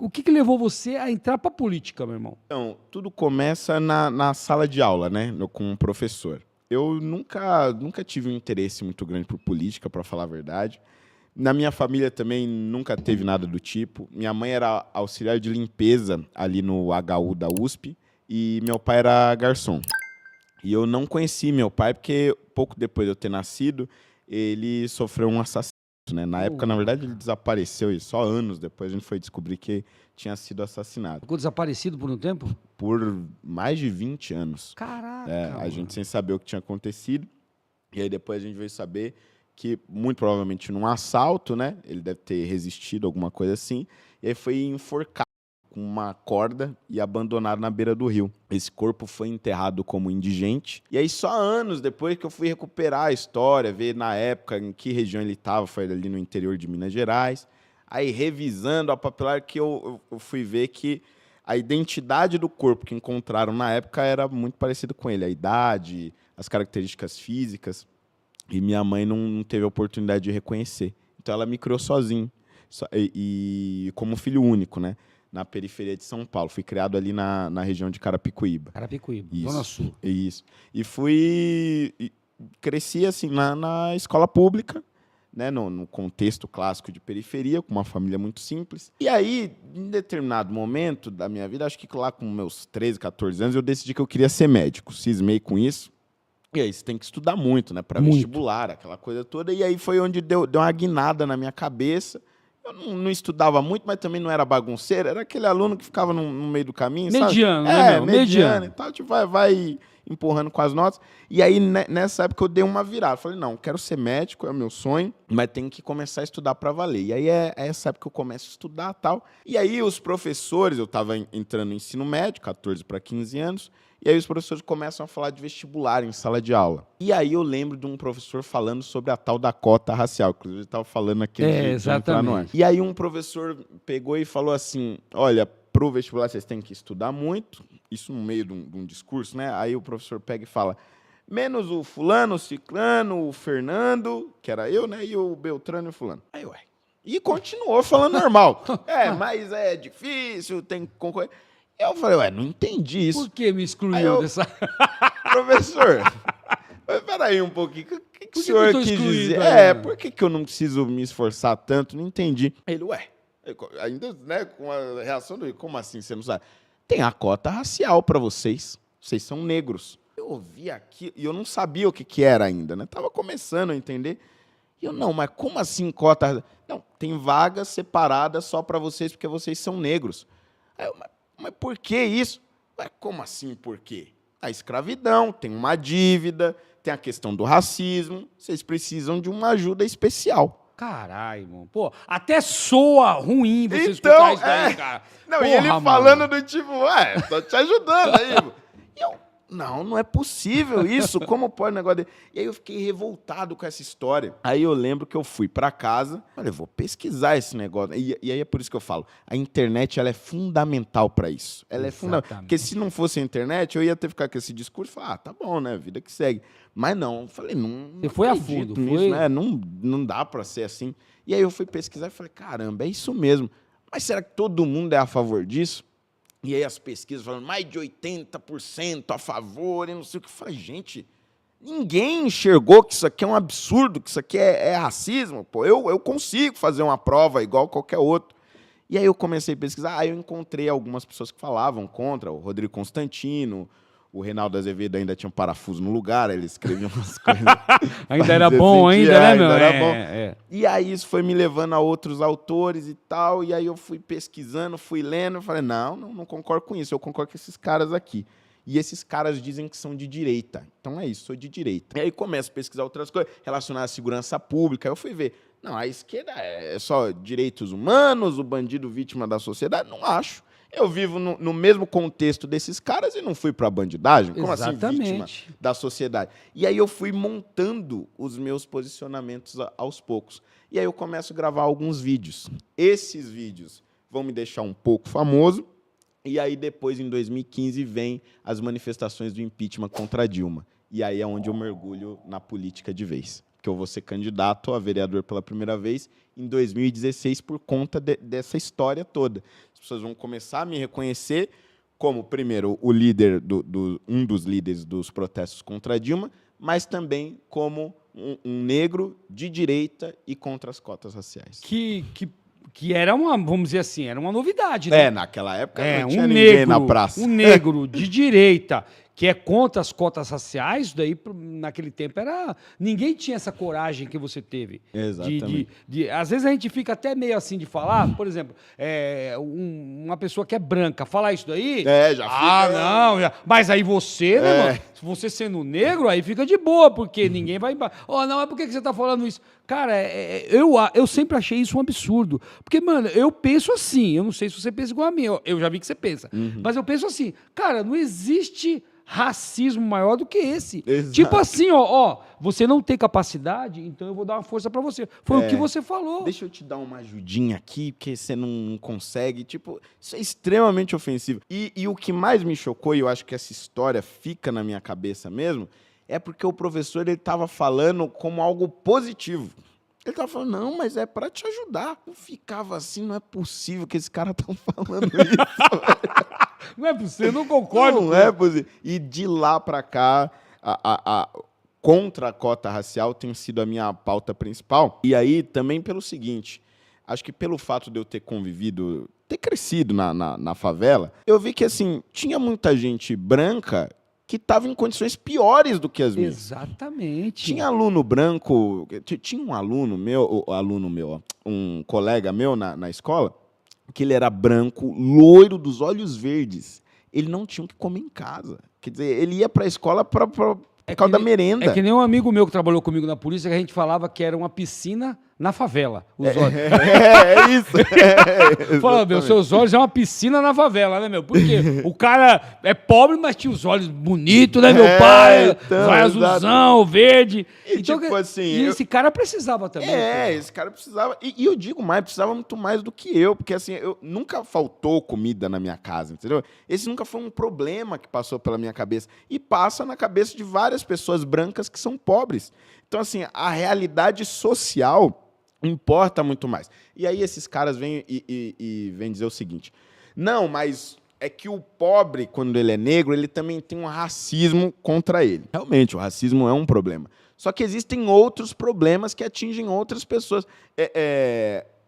O que levou você a entrar pra política, meu irmão? Então, tudo começa na sala de aula, né? Com um professor. Eu nunca tive um interesse muito grande por política, para falar a verdade. Na minha família também nunca teve nada do tipo. Minha mãe era auxiliar de limpeza ali no HU da USP e meu pai era garçom. E eu não conheci meu pai porque pouco depois de eu ter nascido, ele sofreu um assassinato, né? Na época, na verdade, ele desapareceu e só anos depois a gente foi descobrir que tinha sido assassinado. Ficou desaparecido por um tempo? Por mais de 20 anos. Caraca, A gente sem saber o que tinha acontecido. E aí depois a gente veio saber que, muito provavelmente num assalto, né? Ele deve ter resistido, alguma coisa assim. E aí foi enforcado com uma corda e abandonado na beira do rio. Esse corpo foi enterrado como indigente. E aí só anos depois que eu fui recuperar a história, ver na época em que região ele estava, foi ali no interior de Minas Gerais. Aí revisando a papelar que eu fui ver que a identidade do corpo que encontraram na época era muito parecida com ele. A idade, as características físicas. E minha mãe não teve a oportunidade de reconhecer. Então ela me criou sozinho. E como filho único, né? Na periferia de São Paulo. Fui criado ali na região de Carapicuíba. Carapicuíba, Isso, Zona Sul. Isso. Cresci assim na escola pública, né, no contexto clássico de periferia, com uma família muito simples. E aí, em determinado momento da minha vida, acho que lá com meus 13, 14 anos, eu decidi que eu queria ser médico. Cismei com isso. E aí você tem que estudar muito, né, para vestibular, aquela coisa toda. E aí foi onde deu uma guinada na minha cabeça. Eu não estudava muito, mas também não era bagunceiro. Era aquele aluno que ficava no meio do caminho, mediano, sabe? né, meu? Mediano e tal. Tipo, vai empurrando com as notas. E aí, nessa época, eu dei uma virada. Falei, não, quero ser médico, é o meu sonho, mas tenho que começar a estudar para valer. E aí, é essa época que eu começo a estudar e tal. E aí, os professores, eu estava entrando no ensino médio, 14 para 15 anos, e aí os professores começam a falar de vestibular em sala de aula. E aí eu lembro de um professor falando sobre a tal da cota racial. Inclusive, ele estava falando aqui de entrar no ar. E aí um professor pegou e falou assim, olha, para o vestibular vocês têm que estudar muito. Isso no meio de um discurso, né? Aí o professor pega e fala, menos o fulano, o ciclano, o Fernando, que era eu, né? E o Beltrano e o fulano. Aí, ué. E continuou falando normal. Mas é difícil, tem que concorrer. Eu falei, ué, não entendi isso. Por que me excluiu dessa... Professor, mas peraí um pouquinho, o que o senhor quis dizer? Por que eu não preciso me esforçar tanto? Não entendi. Ele, ué, ainda, né, com a reação do, como assim, você não sabe? Tem a cota racial para vocês são negros. Eu ouvi aqui, e eu não sabia o que era ainda, né? Tava começando a entender. E eu, não, mas como assim cota? Não, tem vagas separadas só para vocês, porque vocês são negros. Aí eu, mas por que isso? Ué, como assim por quê? A escravidão, tem uma dívida, tem a questão do racismo, vocês precisam de uma ajuda especial. Caralho, irmão. Pô, até soa ruim você escutar isso daí, cara. Não, porra, e ele falando do tipo, tô te ajudando aí. E eu, não é possível isso, como pode um negócio dele? E aí eu fiquei revoltado com essa história. Aí eu lembro que eu fui para casa, falei, vou pesquisar esse negócio. E aí é por isso que eu falo, a internet ela é fundamental para isso. Ela é fundamental. Porque se não fosse a internet, eu ia ter que ficar com esse discurso e falar, tá bom, né, vida que segue. Mas não, eu falei, não você foi a fundo nisso, né? Não dá para ser assim. E aí eu fui pesquisar e falei, caramba, é isso mesmo. Mas será que todo mundo é a favor disso? E aí as pesquisas falando mais de 80% a favor, e não sei o que. Eu falei, gente, ninguém enxergou que isso aqui é um absurdo, que isso aqui é racismo. Pô, eu consigo fazer uma prova igual qualquer outro. E aí eu comecei a pesquisar, aí eu encontrei algumas pessoas que falavam contra, o Rodrigo Constantino, o Reinaldo Azevedo ainda tinha um parafuso no lugar, ele escrevia umas coisas. Ainda era bom, né, meu? Ainda era bom. E aí isso foi me levando a outros autores e tal, e aí eu fui pesquisando, fui lendo, e falei, não concordo com isso, eu concordo com esses caras aqui. E esses caras dizem que são de direita. Então é isso, sou de direita. E aí começo a pesquisar outras coisas, relacionadas à segurança pública, aí eu fui ver, não, a esquerda é só direitos humanos, o bandido vítima da sociedade? Não acho. Eu vivo no mesmo contexto desses caras e não fui para a bandidagem? Como assim, vítima da sociedade? E aí eu fui montando os meus posicionamentos aos poucos. E aí eu começo a gravar alguns vídeos. Esses vídeos vão me deixar um pouco famoso. E aí depois, em 2015, vem as manifestações do impeachment contra a Dilma. E aí é onde eu mergulho na política de vez. que eu vou ser candidato a vereador pela primeira vez em 2016 por conta dessa história toda. As pessoas vão começar a me reconhecer como, primeiro, o líder um dos líderes dos protestos contra a Dilma, mas também como um negro de direita e contra as cotas raciais. Que era vamos dizer assim, era uma novidade, né? Naquela época não tinha ninguém na praça. Um negro de direita que é contra as cotas raciais, isso daí naquele tempo era... Ninguém tinha essa coragem que você teve. Exatamente. Às vezes a gente fica até meio assim de falar, por exemplo, uma pessoa que é branca, falar isso daí... Já fica... não, mas aí você, né, mano? Você sendo negro, aí fica de boa, porque ninguém vai... não, mas por que você tá falando isso? Cara, eu sempre achei isso um absurdo. Porque, mano, eu penso assim, eu não sei se você pensa igual a mim, eu já vi que você pensa, mas eu penso assim, cara, não existe racismo maior do que esse. Exato. Tipo assim, você não tem capacidade, então eu vou dar uma força pra você. Foi o que você falou. Deixa eu te dar uma ajudinha aqui, porque você não consegue. Tipo, isso é extremamente ofensivo. E o que mais me chocou, e eu acho que essa história fica na minha cabeça mesmo, é porque o professor ele estava falando como algo positivo. Ele estava falando, não, mas é para te ajudar. Eu ficava assim, não é possível que esse cara tá falando isso. Não é possível, eu não concordo. Não é possível. E de lá para cá, contra a cota racial tem sido a minha pauta principal. E aí também pelo seguinte, acho que pelo fato de eu ter convivido, ter crescido na favela, eu vi que assim, tinha muita gente branca que estava em condições piores do que as minhas. Exatamente. Tinha aluno branco, tinha um um colega meu na escola, que ele era branco, loiro, dos olhos verdes. Ele não tinha o que comer em casa. Quer dizer, ele ia para a escola por causa da merenda. É que nem um amigo meu que trabalhou comigo na polícia, que a gente falava que era uma piscina na favela. Os olhos. É isso. Fala, meu, seus olhos é uma piscina na favela, né, meu? Porque o cara é pobre, mas tinha os olhos bonitos, né, meu pai? Então, vai azulzão, verde. E, então, tipo assim, esse cara precisava também. Esse cara precisava. E eu digo mais, precisava muito mais do que eu, porque assim, nunca faltou comida na minha casa, entendeu? Esse nunca foi um problema que passou pela minha cabeça. E passa na cabeça de várias pessoas brancas que são pobres. Então, assim, a realidade social importa muito mais. E aí esses caras vêm e vêm dizer o seguinte, não, mas é que o pobre, quando ele é negro, ele também tem um racismo contra ele. Realmente, o racismo é um problema. Só que existem outros problemas que atingem outras pessoas.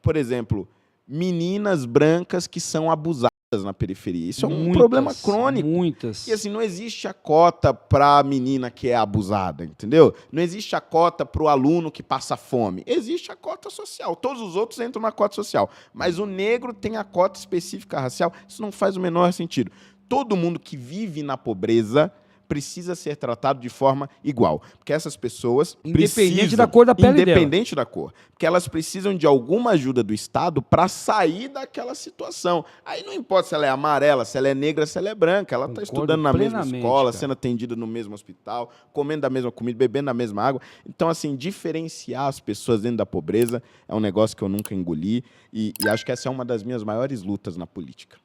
Por exemplo, meninas brancas que são abusadas na periferia. Isso é um problema crônico. Muitas. E assim, não existe a cota para a menina que é abusada, entendeu? Não existe a cota para o aluno que passa fome. Existe a cota social. Todos os outros entram na cota social. Mas o negro tem a cota específica racial. Isso não faz o menor sentido. Todo mundo que vive na pobreza precisa ser tratado de forma igual. Porque essas pessoas independente da cor da pele independente da cor. Porque elas precisam de alguma ajuda do Estado para sair daquela situação. Aí não importa se ela é amarela, se ela é negra, se ela é branca. Ela está estudando na mesma escola, sendo atendida no mesmo hospital, comendo a mesma comida, bebendo a mesma água. Então, assim, diferenciar as pessoas dentro da pobreza é um negócio que eu nunca engoli. E acho que essa é uma das minhas maiores lutas na política.